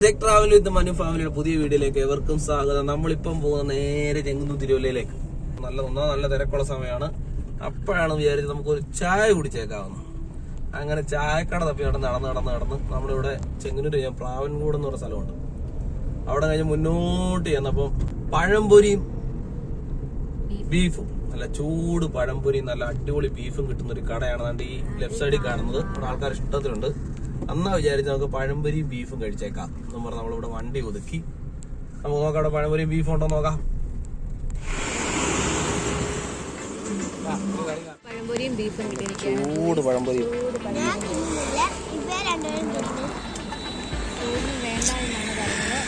Travel with Manu ഫാമിലിയുടെ പുതിയ വീഡിയോയിലേക്ക് എവർക്കും സ്വാഗതം. നമ്മളിപ്പം പോകുന്ന നേരെ ചെങ്ങന്നൂർ തിരുവല്ലയിലേക്ക്. നല്ല തിരക്കുള്ള സമയമാണ്. അപ്പോഴാണ് വിചാരിച്ചത് നമുക്കൊരു ചായ കുടിച്ചേക്കാവുന്നു. അങ്ങനെ ചായക്കട തപ്പി നടന്ന് നമ്മളിവിടെ ചെങ്ങന്നൂർ പ്രാവൻകൂട് എന്ന് പറഞ്ഞ സ്ഥലമുണ്ട്. അവിടെ കഴിഞ്ഞ് മുന്നോട്ട് ചെന്നപ്പം പഴംപൊരിയും ബീഫും, നല്ല ചൂട് പഴംപൊരിയും നല്ല അടിപൊളി ബീഫും കിട്ടുന്ന ഒരു കടയാണ് ഈ ലെഫ്റ്റ് സൈഡിൽ കാണുന്നത്. അവിടെ ആൾക്കാർ ഇഷ്ടത്തിലുണ്ട്. അന്നാ വിചാരിച്ച് നമുക്ക് പഴംപൊരിയും ബീഫും കഴിച്ചേക്കാം എന്ന് പറഞ്ഞ് നമ്മളിവിടെ വണ്ടി ഒതുക്കി. നമുക്ക് നോക്കാം അവിടെ പഴംപൊരിയും ബീഫും ഉണ്ടോ നോക്കാം. പഴംപൊരിയും ബീഫും ചൂട് പഴംപൊരി വേണ്ട എന്നാണ് പറയുന്നത്.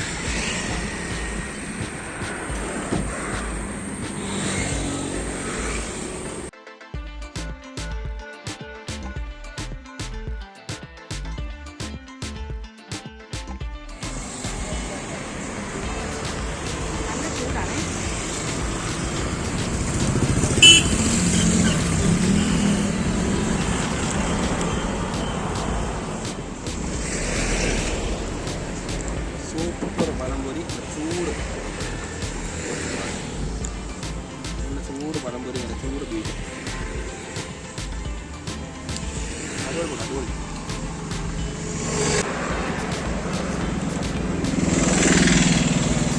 സൂപ്പർ പഴംപൊരി, ചൂട് പഴംപൊരി, ചൂട് ബീഫ്, അടിപൊളി.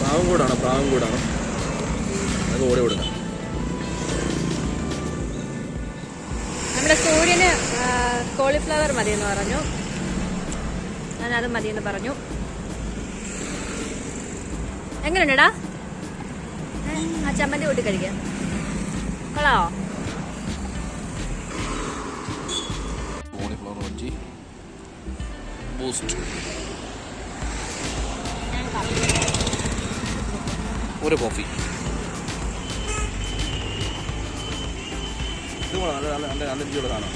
പ്രാവൻകൂടാണ് അത് ഓടി കൊടുക്കാം. നമ്മുടെ സൂര്യന് കോളിഫ്ലവർ മതിയെന്ന് പറഞ്ഞു. ഞാനത് മതിയെന്ന് പറഞ്ഞു. എങ്ങനെയുണ്ടടാ ആ ചമ്മന്തി കൂട്ടി കഴിക്കാം? കൊള്ളാവോ? കോളിഫ്ലവർ ബജ്ജി, ബൂസ്റ്റ്, ഒരു കോഫി. ഇത് നല്ല രുചിയുള്ള കാണാം.